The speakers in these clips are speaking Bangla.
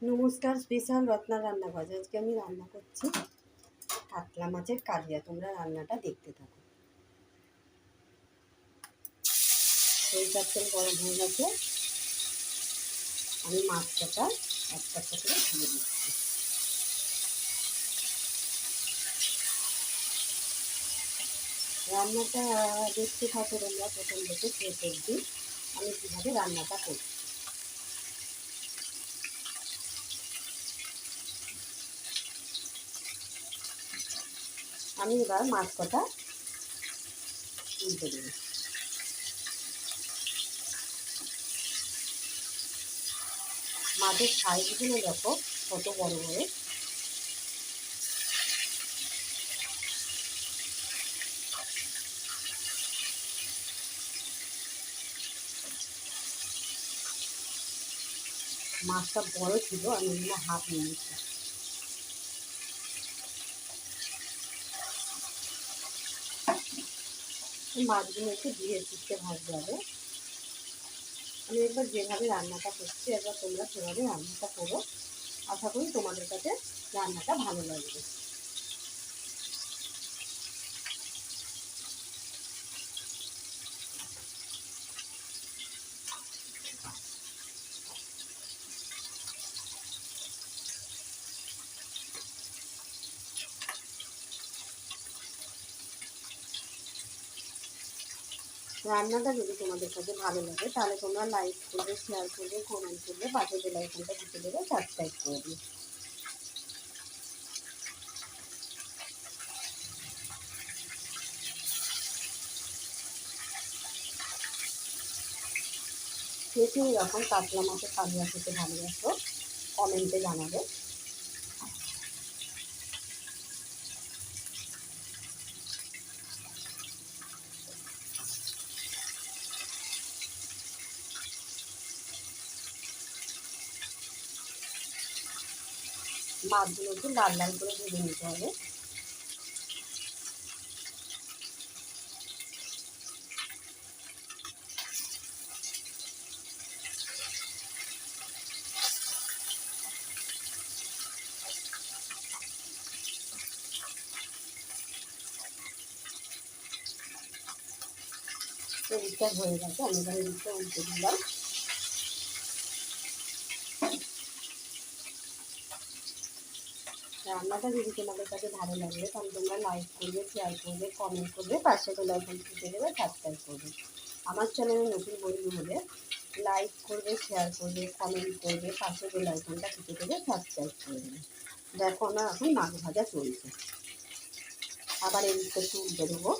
নমস্কার, স্পেশাল রত্নার রান্নাঘর। আজকে আমি রান্না করছি কাতলা মাছের কালিয়া। তোমরা রান্নাটা দেখতে থাকো। সরিষার তেল গরম হয়ে গেছে, আমি মাছটা একটা একটা করে ধুয়ে দিচ্ছি। রান্নাটা দেখতে থাকো তোমরা প্রথম থেকে শেষ অবধি, আমি কীভাবে রান্নাটা করছি। আমি এবার মাছ কটা তুলতে দেবো। মাছের সাইজগুলো দেখো কত বড় বড়। মাছটা বড় ছিল, আমি এগুলো হাফ নিয়েছি। মাছগুলো একটু ধীরে সুস্থে ভাজতে হবে। আমি একবার যেভাবে রান্নাটা করছি একবার তোমরা সেভাবে রান্নাটা করো। আশা করি তোমাদের কাছে রান্নাটা ভালো লাগবে। রান্নাটা যদি তোমাদের কাছে ভালো লাগে তাহলে তোমরা লাইক করবে, শেয়ার করবে, কমেন্ট করবে, পাশে বেল আইকনটা টিপে দেবে, সাবস্ক্রাইব করবে। কে কে এরকম কাতলা মাছের কালিয়া খেতে ভালোবাসো কমেন্টে জানাবে। মাছগুলো একটু লাল লাল করে ভেজে নিতে হবে। এদিকটা হয়ে গেছে, আমি এবার এদিকটা উল্টে দিলাম। রান্নাটা যদি তোমাদের কাছে ভালো লাগলে তাহলে তোমরা লাইক করবে, শেয়ার করবে, কমেন্ট করবে, পাশে বেল আইকন টিপে দেবে, সাবস্ক্রাইব করবে। আমার চ্যানেলে নতুন বন্ধু হলে লাইক করবে, শেয়ার করবে, কমেন্ট করবে, পাশে বেল আইকনটা টিপে দেবে, সাবস্ক্রাইব করে দেবে। দেখো আমার এখন মাছ ভাজা চলছে। আবার এদিকটা একটু উল্টে দেবো,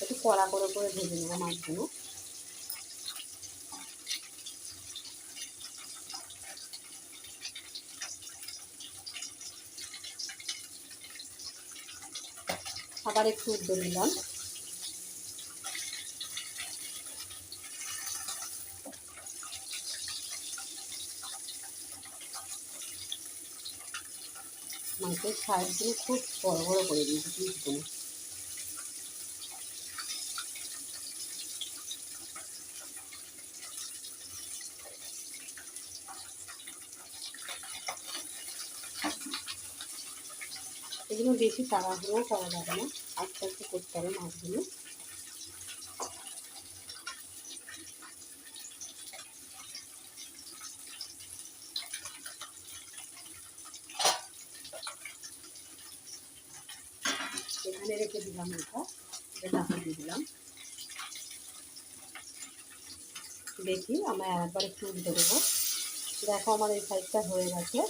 একটু কড়া করে ভেজে নেবো মাছগুলো। আবার একটু উল্টে দিলাম। মাছের সাইজগুলো খুব বড় বড় করে দিয়েছি পিসগুলো। এগুলো বেশি তাড়াহুড়ো করা যাবে না, আস্তে আস্তে করতে হবে মাছগুলো। এখানে রেখে দিলাম, এটা দিয়ে দিলাম। দেখি আমরা একবার একটু উল্টে দেবো। দেখো আমার এই সাইডটা হয়ে গেছে,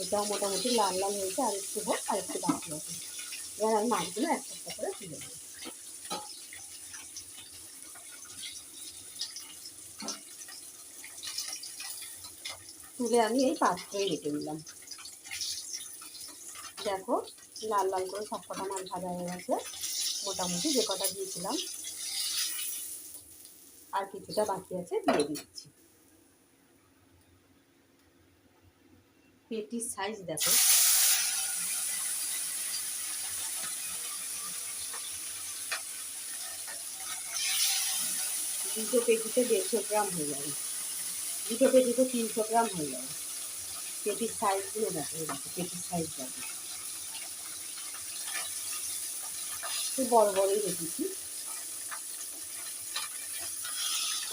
এটাও মোটামুটি লাল লাল হয়েছে, আর একটু হোক, আর একটু বাকি হবে। এবার আমি মাছগুলো একটা একটা করে তুলে দেবো। তুলে আমি এই পাত্রেই রেখে দিলাম। দেখো লাল লাল করে সব কটা মাছ ভাজা হয়ে গেছে, মোটামুটি যে কটা দিয়েছিলাম, আর কিছুটা বাকি আছে, দিয়ে দিচ্ছি। পেটির সাইজ দেখো, দুটো পেটিতে 150 গ্রাম হয়ে যাবে, দুটো পেটিতে 300 গ্রাম হয়ে যাবে। পেটির সাইজগুলো দেখো, পেটির সাইজ দেখো, একটু বড় বড়ই রেখেছি।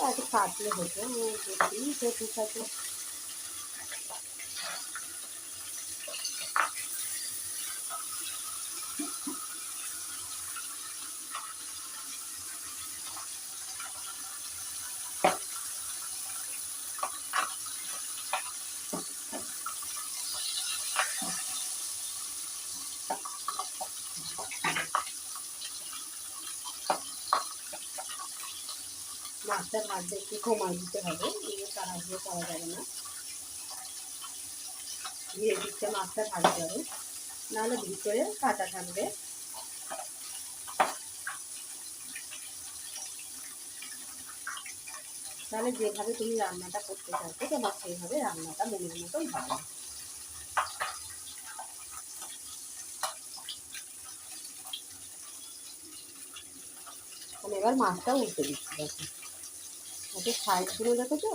একটু কাটলে হতো, দেখি পেটির সাথে মাছটা ভাজতে একটু কমাই দিতে হবে, তাড়াহুড়ো করা যাবে না, ধীরে ধীরে মাছটা ভাজতে হবে, নাহলে ভিতরে কাঁচা থাকবে। তাহলে যেভাবে তুমি রান্নাটা করতে চাইছো তোমার সেইভাবে রান্নাটা মনের মতোই হবে। আমি এবার মাছটা উল্টে দিচ্ছি, দেখো ওকে সাইডগুলো দেখো তো,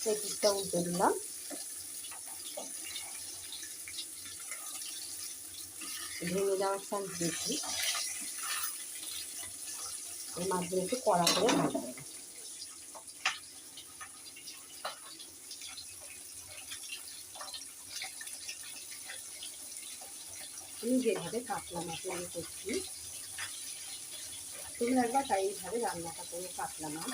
সেই দিকটা উল্টে দিলাম। ভেঙে যাওয়ার চান্স বেশি, এই মাছগুলো একটু কড়া করে ভাজতে হবে। আমি যেভাবে কাতলা মাছ করছি তোমরা একবার তাই এইভাবে রান্নাটা করে কাতলা মাছ।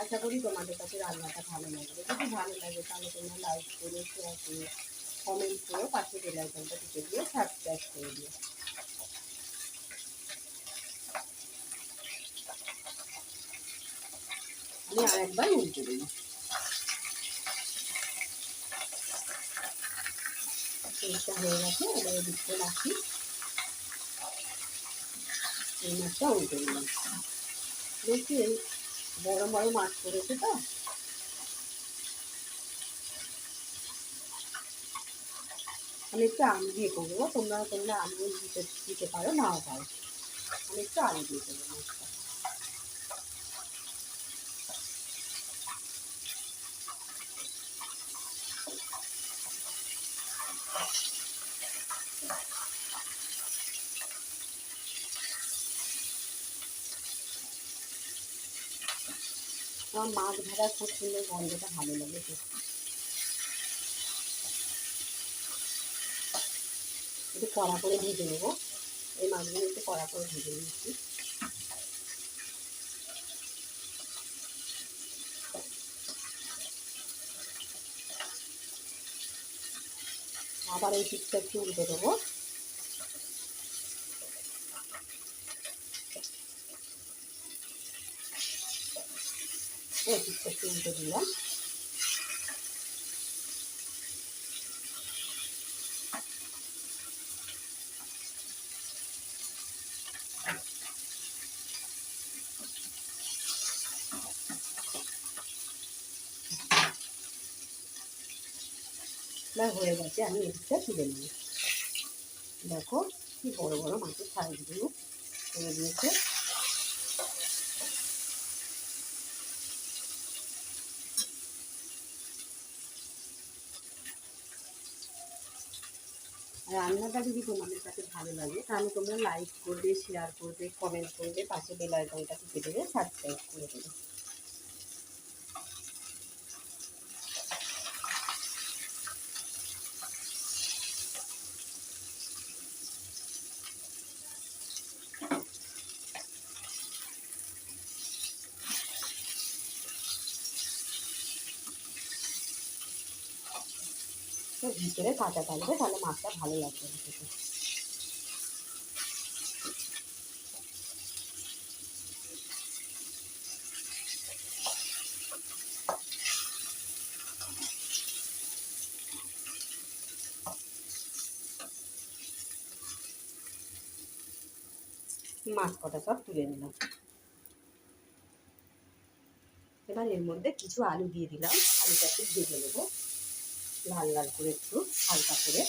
আশা করি তোমাদের কাছে রান্নাটা ভালো লাগবে। যদি ভালো লাগে তাহলে তোমরা লাইক করে, শেয়ার করে, কমেন্ট করে, পাশে বেল আইকনটা টিপে দিয়ে সাবস্ক্রাইব করে দিও। আমি আর একবার উল্টে দিই। তেলটা হয়ে গেছে, এবার দিকটা রাখি, এই মাছটা উল্টে দিলাম। দেখি বড় বড় মাছ করেছে তো, আমি একটু আলু দিয়ে করবো, তোমরা আলু দিতে পারো, নাও পারো। আমি একটু আলু দিয়ে করবো মাছটা। আমার মাছ ভাজা খুব সুন্দর গন্ধটা ভালো লাগে। একটু কড়া করে ভেজে নেবো, এই মাছগুলো একটু কড়া করে ভেজে নিচ্ছি। আবার এই পিঠটা একটু উল্টে দেবো। এই পিঠটা একটু উল্টে দিলাম। হয়ে গেছে, আমি এই পিঠটা তুলে নিই। দেখো কি বড় বড় মাছের সাইজগুলো করে দিয়েছে। রান্নাটা যদি তোমাদের কাছে ভালো লাগে তাহলে তোমরা লাইক করবে, শেয়ার করবে, কমেন্ট করবে, পাশে বেল আইকনটা টিপে দেবে, সাবস্ক্রাইব করে দেবে। তো ভিতরে কাঁচা থাকবে, তাহলে মাছটা ভালো লাগবে খেতে। মাছ কটা সব তুলে নিলাম। এবার এর মধ্যে কিছু আলু দিয়ে দিলাম, আলুটা একটু ভেজে নেবো লাল লাল করে, একটু হালকা করে।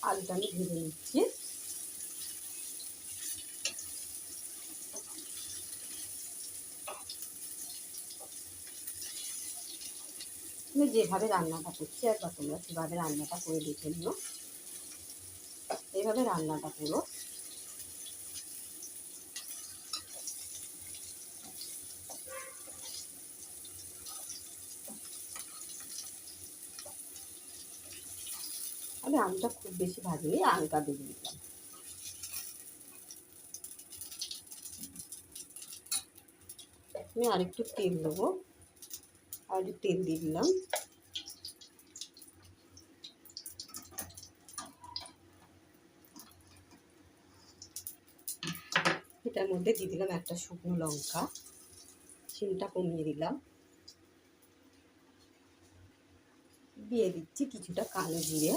আলুটা আমি ভেজে নিচ্ছি। আমি যেভাবে রান্নাটা করছি একবার তোমরা সেভাবে রান্নাটা করে দেখে নিও। এইভাবে রান্নাটা করো। আমি আলুটা খুব বেশি ভাজিনি, হালকা ভেজে নিলাম। আমি আরেকটু তেল দেবো, আর একটু তেল দিয়ে দিলাম। এটার মধ্যে দিয়ে দিলাম একটা শুকনো লঙ্কা, সিমটা কমিয়ে দিলাম। দিয়ে দিচ্ছি কিছুটা কালো জিরে,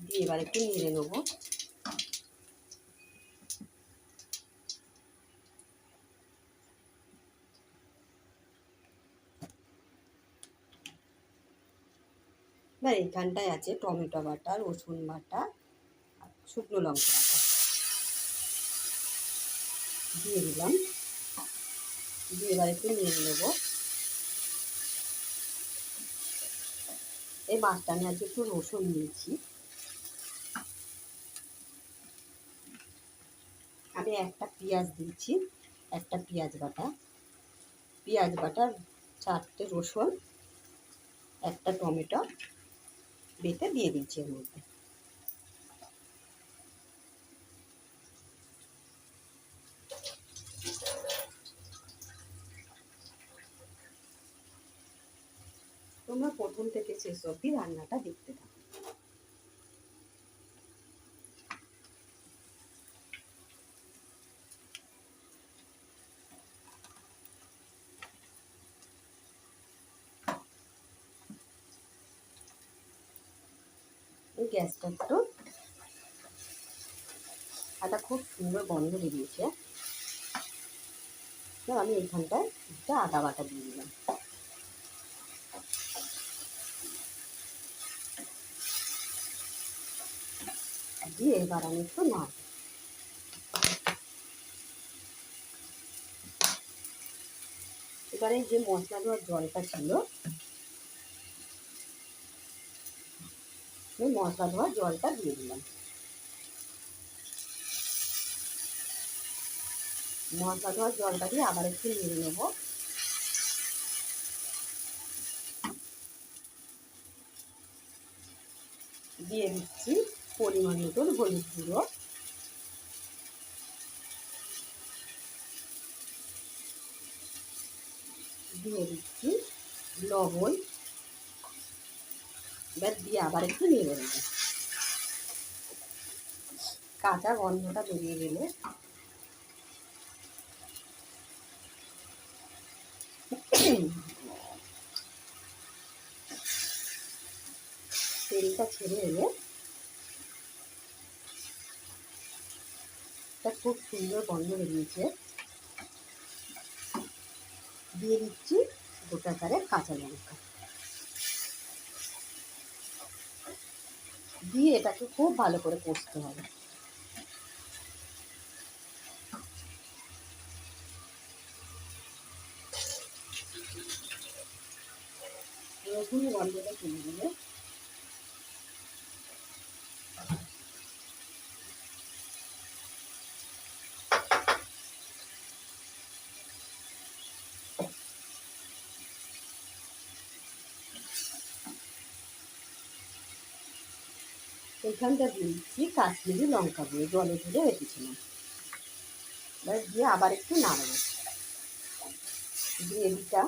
দিয়ে এবার একটু নেড়ে নেবো। এবার এইখানটায় আছে টমেটো বাটা, রসুন বাটা, শুকনো লঙ্কা বাটা দিয়ে দিলাম। দিয়ে এবার একটু নেড়ে নেবো। এই মাছটা আমি আজকে একটু রসুন নিয়েছি। আমি একটা পেঁয়াজ দিয়েছি, একটা পেঁয়াজ বাটা, চারটে রসুন, একটা টমেটো বেটে দিয়ে দিচ্ছি এর মধ্যে। তোমরা প্রথম থেকে শেষ অবধি রান্নাটা দেখতে থাকো। গ্যাসটা একটু, একটা খুব সুন্দর গন্ধ বেরিয়েছে। আমি এইখানটায় একটা আদা বাটা দিয়ে দিলাম। দিয়ে এবার আমি একটু নাড়ব। এবারে যে মশলা দেওয়ার জলটা ছিল, ওই মশলা দেওয়ার জলটা দিয়ে দিলাম। মশলা দেওয়ার জলটা দিয়ে আবার একটু নেড়ে নেব। দিয়ে দিচ্ছি পরিমাণ মতন হলুদ গুঁড়ো, দিয়ে দিচ্ছি লবণ। এবার দিয়ে আবার একটু নেড়ে নেব। কাঁচা গন্ধটা বেরিয়ে গেলে তেলটা ছেড়ে এলে একটা খুব সুন্দর গন্ধ বেরিয়েছে। দিয়ে দিচ্ছি গোটা চারেক কাঁচা লঙ্কা, দিয়ে এটাকে খুব ভালো করে কষতে হবে। রসুন গন্ধটা চলে গেলে এইখানটা দিয়ে দিচ্ছি কাশ্মীরি লঙ্কা গুঁড়ো, জলে ধরে রেখেছিলাম। এবার দিয়ে আবার একটু নাড়বো। গ্রেভিটা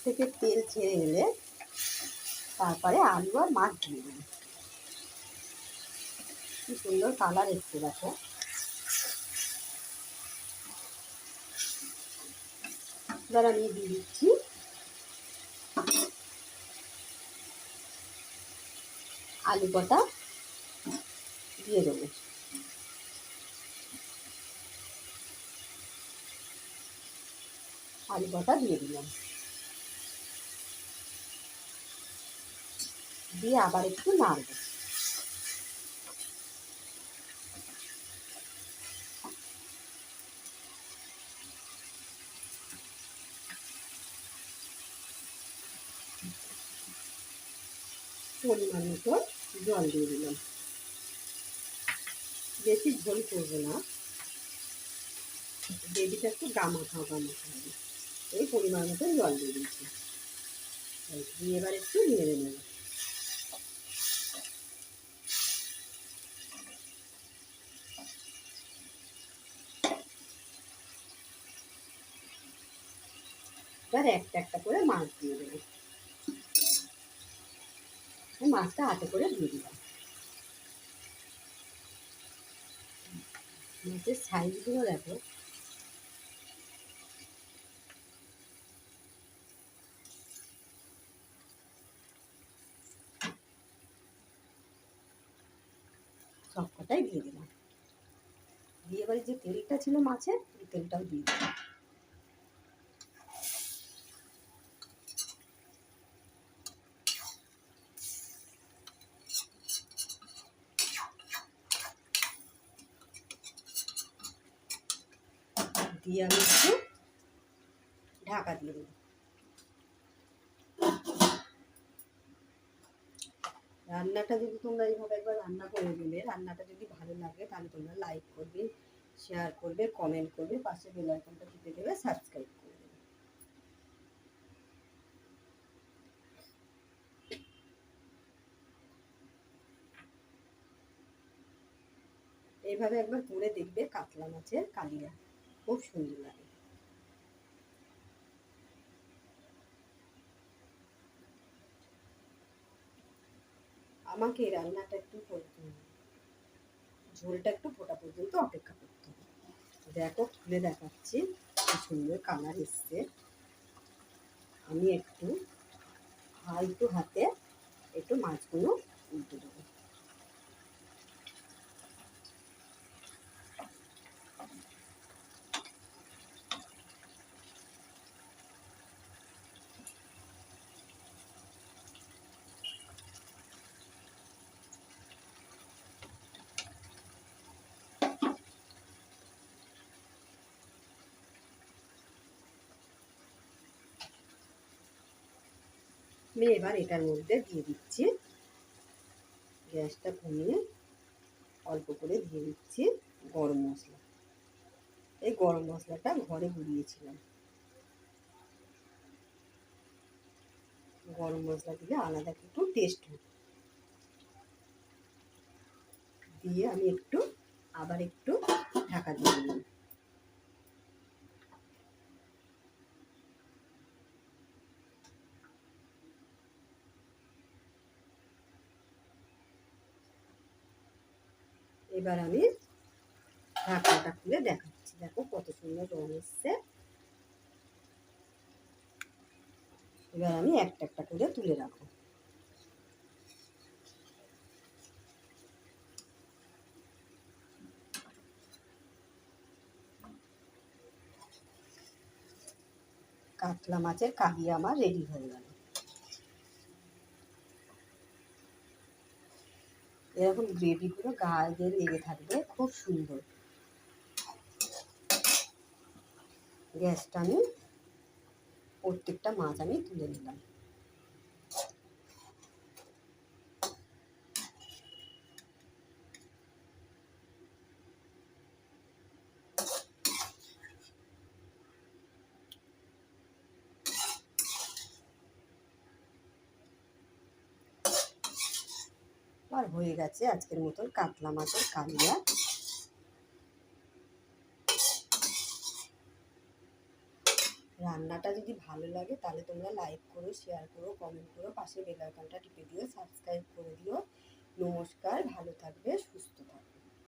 থেকে তেল ছেড়ে এলে তারপরে আলু আর মাছ দিয়ে দেবো। কি সুন্দর কালার এসছে দেখো। এবার আমি দিয়ে দিচ্ছি আলু কটা, দিয়ে দেবো। আলু কটা দিয়ে দিলাম। দিয়ে আবার একটু নাড়বো। পরিমাণ মতো জল দিয়ে দিলাম। বেশি ঝোল করবো না, গ্রেভিটা একটু গামাখা গামাখা হবে। এই পরিমাণ মতো জল দিয়ে দিচ্ছি। দিয়ে এবার একটু নেড়ে নেব। এবার একটা একটা করে মাছ দিয়ে দেবো। মাছটা হাতে করে দিয়ে দিলাম। মাছের সাইজগুলো দেখো, সবকটাই দিয়ে দিলাম। দিয়ে এবার যে তেলটা ছিল মাছের, এই তেলটাও দিয়ে দিলাম। দিয়ে আমি একটু ঢাকা দিয়ে দেবো। রান্নাটা যদি তোমরা এইভাবে একবার রান্না করে দিলে, রান্নাটা যদি ভালো লাগে তাহলে তোমরা লাইক করবে, শেয়ার করবে, কমেন্ট করবে, পাশে বেল আইকনটা টিপে দেবে, সাবস্ক্রাইব করে দেবে। এইভাবে একবার করে দেখবে কাতলা মাছের কালিয়া, খুব সুন্দর লাগে। আমাকে এই রান্নাটা একটু করতে হবে, ঝোলটা একটু ফোটা পর্যন্ত অপেক্ষা করতে হবে। দেখো খুলে দেখাচ্ছি, কি সুন্দর কালার এসছে। আমি একটু আলতো হাতে একটু মাছগুলো উল্টে দেবো। আমি এবার এটার মধ্যে দিয়ে দিচ্ছি, গ্যাসটা কমিয়ে অল্প করে দিয়ে দিচ্ছি গরম মশলা। এই গরম মশলাটা ঘরে গুঁড়িয়েছিলাম। গরম মশলা দিলে আলাদা একটু টেস্ট হয়। দিয়ে আমি একটু আবার একটু ঢাকা দিয়ে দিলাম। এবার আমি ঢাকনাটা খুলে দেখাচ্ছি, দেখো কত সুন্দর রং এসছে। এবার আমি একটা একটা করে তুলে রাখবো। কাতলা মাছের কালিয়া আমার রেডি হয়ে গেল। এরকম গ্রেভিগুলো গায়ে লেগে থাকবে, খুব সুন্দর। গ্যাসটা আমি প্রত্যেকটা মাছ আমি তুলে নিলাম। আর হয়ে গেছে আজকের মতন কাতলা মাছের কালিয়া। রান্নাটা যদি ভালো লাগে তাহলে তোমরা লাইক করো, শেয়ার করো, কমেন্ট করো, পাশে বেল আইকনটা টিপে দিও, সাবস্ক্রাইব করে দিও। নমস্কার, ভালো থাকবে, সুস্থ থাকবে।